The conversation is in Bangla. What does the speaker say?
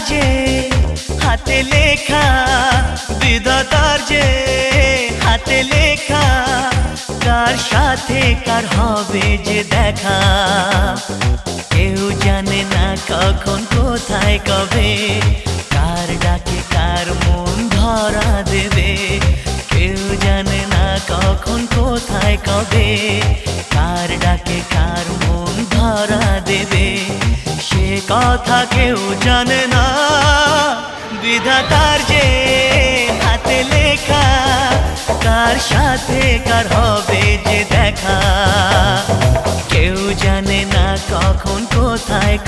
যে হাতে লেখা, বিধাতার যে হাতে লেখা, কার সাথে কার হবে যে দেখা। কেউ জানে না কখন কোথায় কবে, কার ডাকে কার মন ধরা দেবে। কেউ জানে না কখন কোথায় কবে, কার ডাকে কার মন ধরা দেবে। সে কথা কেউ জানে না, বিধাতার যে হাতে লেখা, কার সাথে কার হবে যে দেখা। কেউ জানে না কখন কোথায়